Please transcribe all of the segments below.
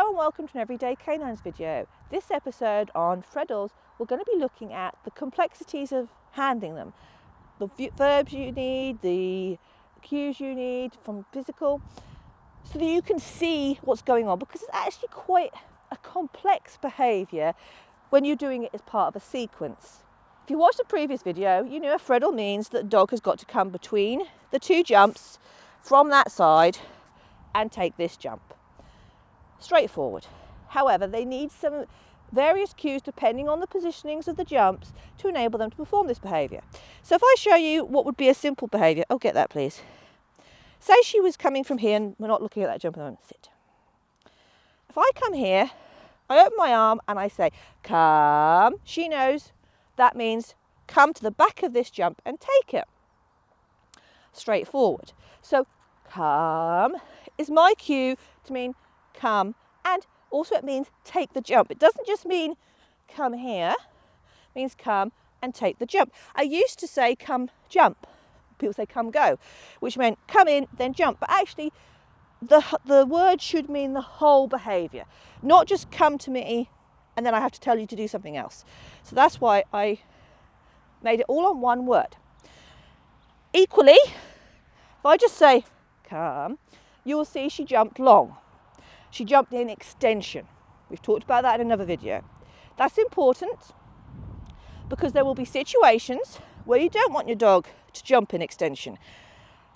Hello and welcome to an Everyday Canines video. This episode on Threadles, we're going to be looking at the complexities of handling them. The verbs you need, the cues you need from physical, so that you can see what's going on, because it's actually quite a complex behaviour when you're doing it as part of a sequence. If you watched the previous video, you know a Threadle means that the dog has got to come between the two jumps from that side and take this jump. Straightforward. However, they need some various cues depending on the positionings of the jumps to enable them to perform this behaviour. So if I show you what would be a simple behaviour, oh, get that please. Say she was coming from here, and we're not looking at that jump at the moment, sit. If I come here, I open my arm and I say, come. She knows that means come to the back of this jump and take it. Straightforward. So come is my cue to mean come, and also it means take the jump. It doesn't just mean come here, it means come and take the jump. I used to say come jump. People say come go, which meant come in then jump, but actually the word should mean the whole behaviour, not just come to me and then I have to tell you to do something else. So that's why I made it all on one word. Equally, if I just say come, you will see she jumped long. She jumped in extension. We've talked about that in another video. That's important because there will be situations where you don't want your dog to jump in extension.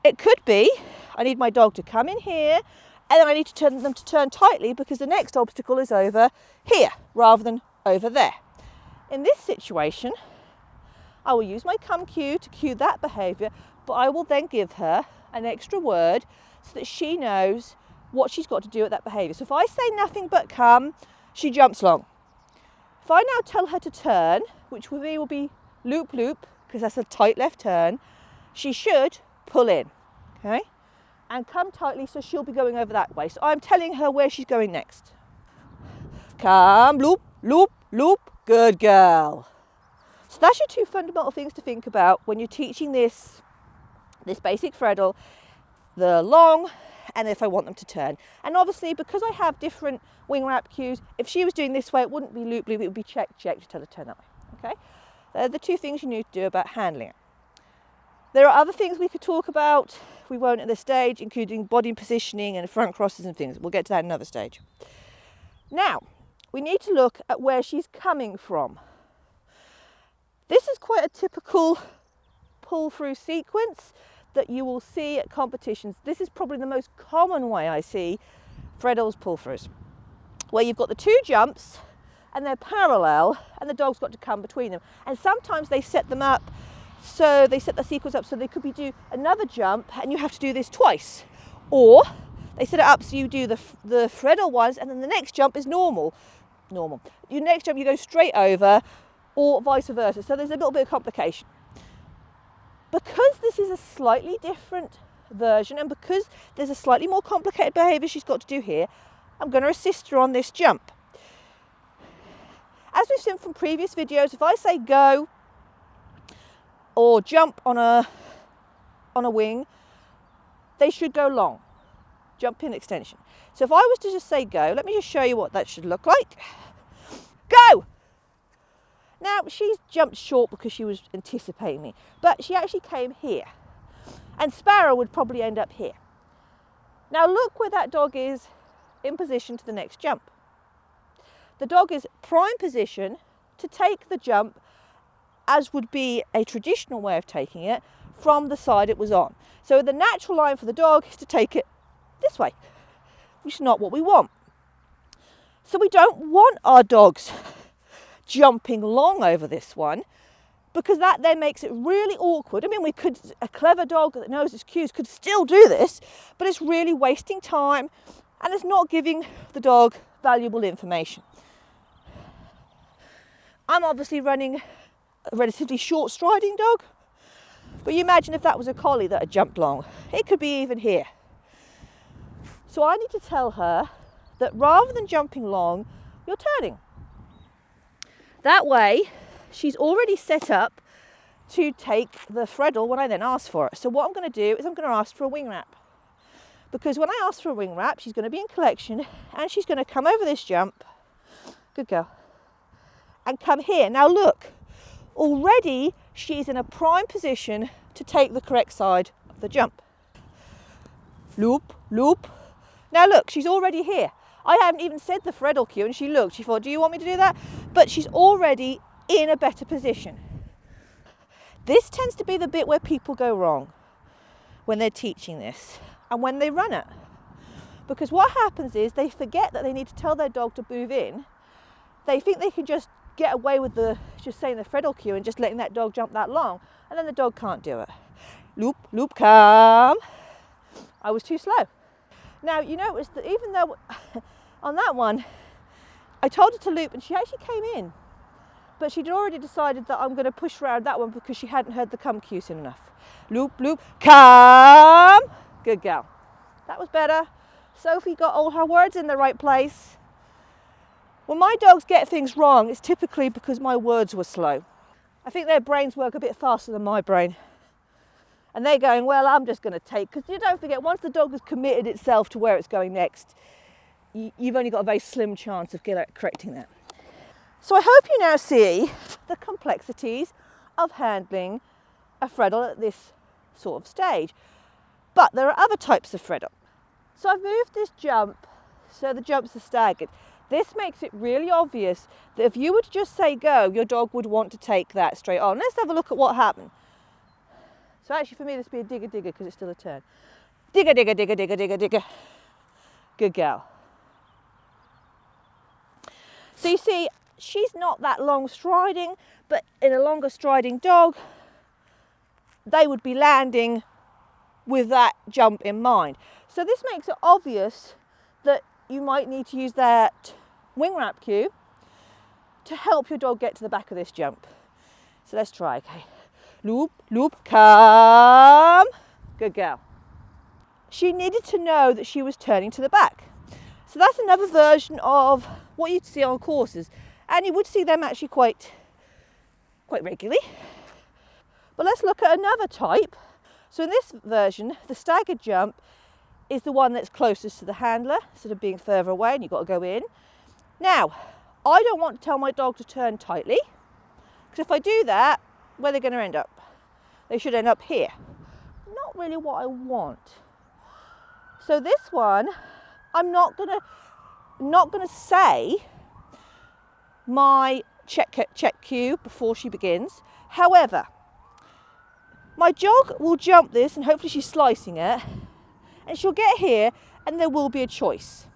It could be, I need my dog to come in here and then I need to turn them to turn tightly because the next obstacle is over here rather than over there. In this situation, I will use my come cue to cue that behaviour, but I will then give her an extra word so that she knows what she's got to do at that behaviour. So if I say nothing but come, she jumps long. If I now tell her to turn, which with me will be loop loop, because that's a tight left turn, she should pull in, okay? And come tightly, so she'll be going over that way. So I'm telling her where she's going next. Come, loop, loop, loop, good girl. So that's your two fundamental things to think about when you're teaching this basic Threadle, the long, and if I want them to turn. And obviously, because I have different wing wrap cues, if she was doing this way, it wouldn't be loop loop, it would be check check to tell her to turn that way. Okay? They're the two things you need to do about handling it. There are other things we could talk about. We won't at this stage, including body positioning and front crosses and things. We'll get to that in another stage. Now, we need to look at where she's coming from. This is quite a typical pull-through sequence that you will see at competitions. This is probably the most common way I see Threadles pull-throughs, where you've got the two jumps and they're parallel and the dog's got to come between them. And sometimes they set them up, so they set the sequence up so they could do another jump and you have to do this twice. Or they set it up so you do the Threadle ones and then the next jump is normal. Your next jump you go straight over, or vice versa. So there's a little bit of complication. Because this is a slightly different version and because there's a slightly more complicated behaviour she's got to do here, I'm going to assist her on this jump. As we've seen from previous videos, if I say go or jump on a wing, they should go long. Jump in extension. So if I was to just say go, let me just show you what that should look like. Go! Now, she's jumped short because she was anticipating me, but she actually came here. And Sparrow would probably end up here. Now, look where that dog is in position to the next jump. The dog is prime position to take the jump, as would be a traditional way of taking it, from the side it was on. So the natural line for the dog is to take it this way, which is not what we want. So we don't want our dogs jumping long over this one, because that then makes it really awkward. I mean, a clever dog that knows its cues could still do this, but it's really wasting time and it's not giving the dog valuable information. I'm obviously running a relatively short striding dog, but you imagine if that was a collie that had jumped long, it could be even here. So I need to tell her that rather than jumping long, you're turning. That way, she's already set up to take the Threadle when I then ask for it. So what I'm going to do is I'm going to ask for a wing wrap. Because when I ask for a wing wrap, she's going to be in collection and she's going to come over this jump. Good girl. And come here. Now look, already she's in a prime position to take the correct side of the jump. Loop, loop. Now look, she's already here. I haven't even said the Threadle cue and she looked. She thought, do you want me to do that? But she's already in a better position. This tends to be the bit where people go wrong when they're teaching this and when they run it. Because what happens is they forget that they need to tell their dog to move in. They think they can just get away with just saying the Threadle cue and just letting that dog jump that long, and then the dog can't do it. Loop, loop, come. I was too slow. Now, you notice that even though on that one, I told her to loop and she actually came in, but she'd already decided that I'm going to push around that one because she hadn't heard the come cue soon enough. Loop, loop, come. Good girl. That was better. Sophie got all her words in the right place. When my dogs get things wrong, it's typically because my words were slow. I think their brains work a bit faster than my brain. And they're going, well, I'm just going to take, because you don't forget, once the dog has committed itself to where it's going next, you've only got a very slim chance of correcting that. So I hope you now see the complexities of handling a Threadle at this sort of stage. But there are other types of Threadle. So I've moved this jump so the jumps are staggered. This makes it really obvious that if you were to just say go, your dog would want to take that straight on. Let's have a look at what happened. So actually for me this would be a digger digger because it's still a turn. Digger digger digger digger digger digger. Good girl. So you see, she's not that long striding, but in a longer striding dog, they would be landing with that jump in mind. So this makes it obvious that you might need to use that wing wrap cue to help your dog get to the back of this jump. So let's try, okay. Loop, loop, come. Good girl. She needed to know that she was turning to the back. So that's another version of what you'd see on courses. And you would see them actually quite regularly. But let's look at another type. So in this version, the staggered jump is the one that's closest to the handler, instead of being further away and you've got to go in. Now, I don't want to tell my dog to turn tightly, because if I do that, where are they going to end up? They should end up here. Not really what I want. So this one, I'm not gonna say my check cue before she begins. However, my dog will jump this and hopefully she's slicing it, and she'll get here and there will be a choice.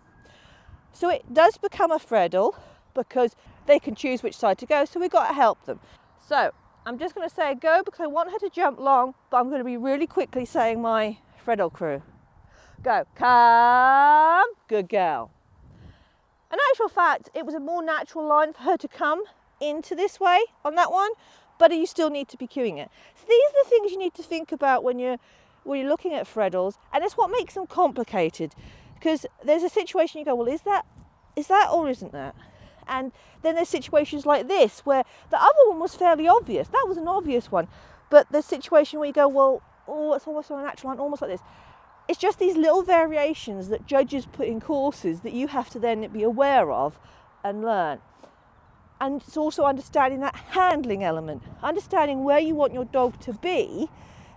So it does become a Threadle because they can choose which side to go, so we've got to help them. So I'm just going to say go because I want her to jump long, but I'm going to be really quickly saying my Threadle crew. Go, come, good girl. In actual fact, it was a more natural line for her to come into this way on that one, but you still need to be cueing it. So these are the things you need to think about when you're looking at Threadles, and it's what makes them complicated, because there's a situation you go, well, is that or isn't that? And then there's situations like this where the other one was fairly obvious. That was an obvious one. But the situation where you go, well, oh, it's almost on a natural line, almost like this. It's just these little variations that judges put in courses that you have to then be aware of and learn. And it's also understanding that handling element, understanding where you want your dog to be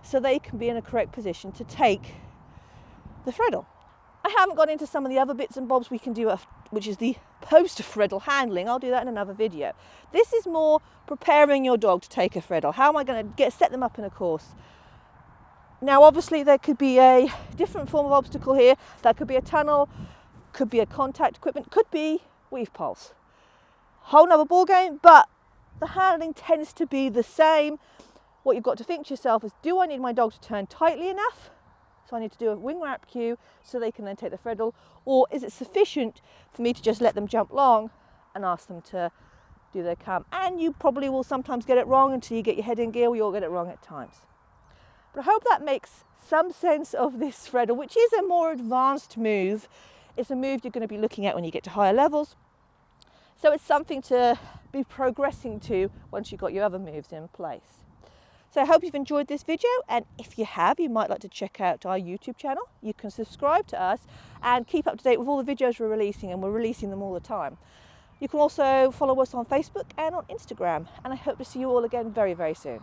so they can be in a correct position to take the Threadle. I haven't got into some of the other bits and bobs we can do, which is the post-Threadle handling. I'll do that in another video. This is more preparing your dog to take a Threadle. How am I going to set them up in a course? Now, obviously, there could be a different form of obstacle here. That could be a tunnel, could be a contact equipment, could be weave poles. Whole nother ball game, but the handling tends to be the same. What you've got to think to yourself is, do I need my dog to turn tightly enough? So I need to do a wing wrap cue so they can then take the Threadle, or is it sufficient for me to just let them jump long and ask them to do their come? And you probably will sometimes get it wrong until you get your head in gear, or you'll get it wrong at times. But I hope that makes some sense of this Threadle, which is a more advanced move. It's a move you're going to be looking at when you get to higher levels. So it's something to be progressing to once you've got your other moves in place. So I hope you've enjoyed this video, and if you have, you might like to check out our YouTube channel. You can subscribe to us and keep up to date with all the videos we're releasing, and we're releasing them all the time. You can also follow us on Facebook and on Instagram, and I hope to see you all again very, very soon.